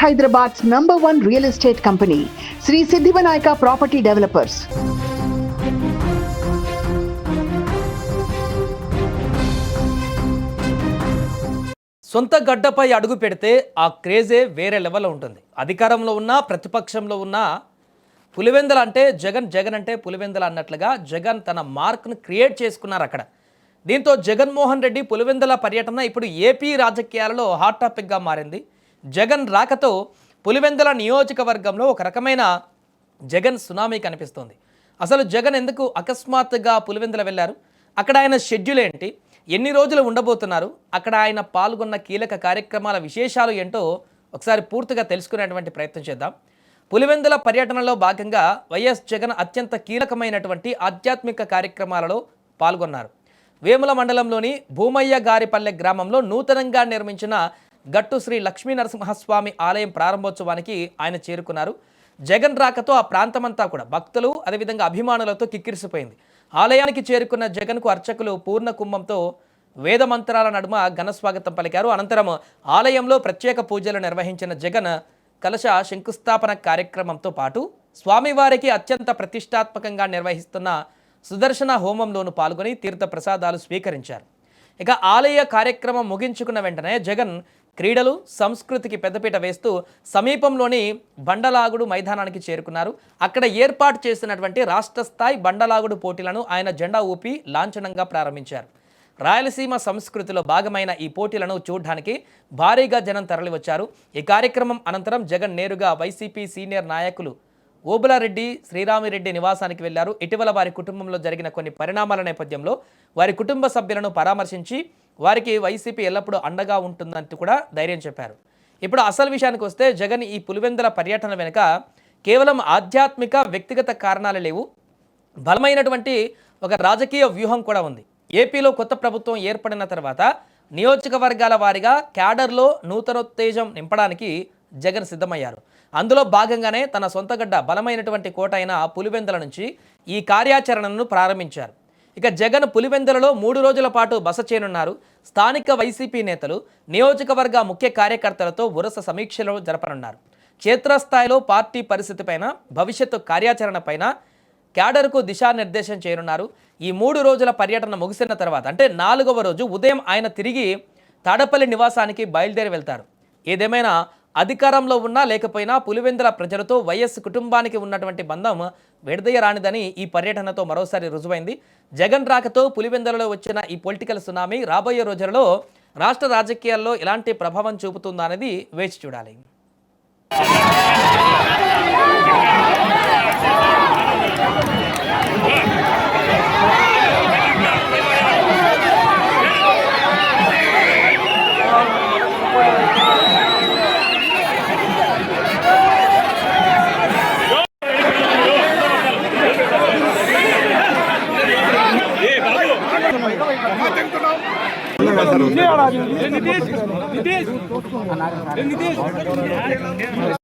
Hyderabad's #1 real estate company, Sri Siddhivanayaka Property Developers. సొంత గడ్డపై అడుగు పెడితే ఆ క్రేజే వేరే లెవెల్లో ఉంటుంది. అధికారంలో ఉన్నా ప్రతిపక్షంలో ఉన్నా పులివెందుల అంటే జగన్ అంటే పులివెందుల అన్నట్లుగా జగన్ తన మార్క్ను క్రియేట్ చేసుకున్నారు అక్కడ. దీంతో జగన్మోహన్ రెడ్డి పులివెందుల పర్యటన ఇప్పుడు ఏపీ రాజకీయాలలో హాట్ టాపిక్గా మారింది. జగన్ రాకతో పులివెందుల నియోజకవర్గంలో ఒక రకమైన జగన్ సునామీ కనిపిస్తోంది. అసలు జగన్ ఎందుకు అకస్మాత్తుగా పులివెందుల వెళ్ళారు? అక్కడ ఆయన షెడ్యూల్ ఏంటి? ఎన్ని రోజులు ఉండబోతున్నారు? అక్కడ ఆయన పాల్గొన్న కీలక కార్యక్రమాల విశేషాలు ఏంటో ఒకసారి పూర్తిగా తెలుసుకునేటువంటి ప్రయత్నం చేద్దాం. పులివెందుల పర్యటనలో భాగంగా వైఎస్ జగన్ అత్యంత కీలకమైనటువంటి ఆధ్యాత్మిక కార్యక్రమాలలో పాల్గొన్నారు. వేముల మండలంలోని భూమయ్య గారిపల్లె గ్రామంలో నూతనంగా నిర్మించిన గట్టు శ్రీ లక్ష్మీ నరసింహస్వామి ఆలయం ప్రారంభోత్సవానికి ఆయన చేరుకున్నారు. జగన్ రాకతో ఆ ప్రాంతమంతా కూడా భక్తులు అదేవిధంగా అభిమానులతో కిక్కిరిసిపోయింది. ఆలయానికి చేరుకున్న జగన్కు అర్చకులు పూర్ణ కుంభంతో వేద మంత్రాల నడుమ ఘన స్వాగతం పలికారు. అనంతరం ఆలయంలో ప్రత్యేక పూజలు నిర్వహించిన జగన్ కలశ శంకుస్థాపన కార్యక్రమంతో పాటు స్వామివారికి అత్యంత ప్రతిష్టాత్మకంగా నిర్వహిస్తున్న సుదర్శన హోమంలోనూ పాల్గొని తీర్థ ప్రసాదాలు స్వీకరించారు. ఇక ఆలయ కార్యక్రమం ముగించుకున్న వెంటనే జగన్ క్రీడలు సంస్కృతికి పెద్దపీట వేస్తూ సమీపంలోని బండలాగుడు మైదానానికి చేరుకున్నారు. అక్కడ ఏర్పాటు చేసినటువంటి రాష్ట్ర స్థాయి బండలాగుడు పోటీలను ఆయన జెండా ఊపి లాంఛనంగా ప్రారంభించారు. రాయలసీమ సంస్కృతిలో భాగమైన ఈ పోటీలను చూడడానికి భారీగా జనం తరలివచ్చారు. ఈ కార్యక్రమం అనంతరం జగన్ నేరుగా వైసీపీ సీనియర్ నాయకులు ఓబులారెడ్డి శ్రీరామిరెడ్డి నివాసానికి వెళ్లారు. ఇటీవల వారి కుటుంబంలో జరిగిన కొన్ని పరిణామాల నేపథ్యంలో వారి కుటుంబ సభ్యులను పరామర్శించి వారికి వైసీపీ ఎల్లప్పుడూ అండగా ఉంటుందంటూ కూడా ధైర్యం చెప్పారు. ఇప్పుడు అసలు విషయానికి వస్తే జగన్ ఈ పులివెందుల పర్యటన వెనుక కేవలం ఆధ్యాత్మిక వ్యక్తిగత కారణాలు లేవు, బలమైనటువంటి ఒక రాజకీయ వ్యూహం కూడా ఉంది. ఏపీలో కొత్త ప్రభుత్వం ఏర్పడిన తర్వాత నియోజకవర్గాల వారీగా క్యాడర్లో నూతనోత్తేజం నింపడానికి జగన్ సిద్ధమయ్యారు. అందులో భాగంగానే తన సొంతగడ్డ బలమైనటువంటి కోట అయిన పులివెందుల నుంచి ఈ కార్యాచరణను ప్రారంభించారు. ఇక జగన్ పులివెందులలో 3 రోజుల పాటు బస చేయనున్నారు. స్థానిక వైసీపీ నేతలు నియోజకవర్గ ముఖ్య కార్యకర్తలతో వరుస సమీక్షలు జరపనున్నారు. క్షేత్రస్థాయిలో పార్టీ పరిస్థితిపైన భవిష్యత్తు కార్యాచరణపైన క్యాడర్కు దిశానిర్దేశం చేయనున్నారు. ఈ 3 రోజుల పర్యటన ముగిసిన తర్వాత అంటే 4వ రోజు ఉదయం ఆయన తిరిగి తాడపల్లి నివాసానికి బయలుదేరి వెళ్తారు. ఏదేమైనా అధికారంలో ఉన్నా లేకపోయినా పులివెందుల ప్రజలతో వైఎస్ కుటుంబానికి ఉన్నటువంటి బంధం విడదీయరానిదని ఈ పర్యటనతో మరోసారి రుజువైంది. జగన్ రాకతో పులివెందులలో వచ్చిన ఈ పొలిటికల్ సునామీ రాబోయే రోజులలో రాష్ట్ర రాజకీయాల్లో ఎలాంటి ప్రభావం చూపుతుందో అనేది వేచి చూడాలి. నితీష్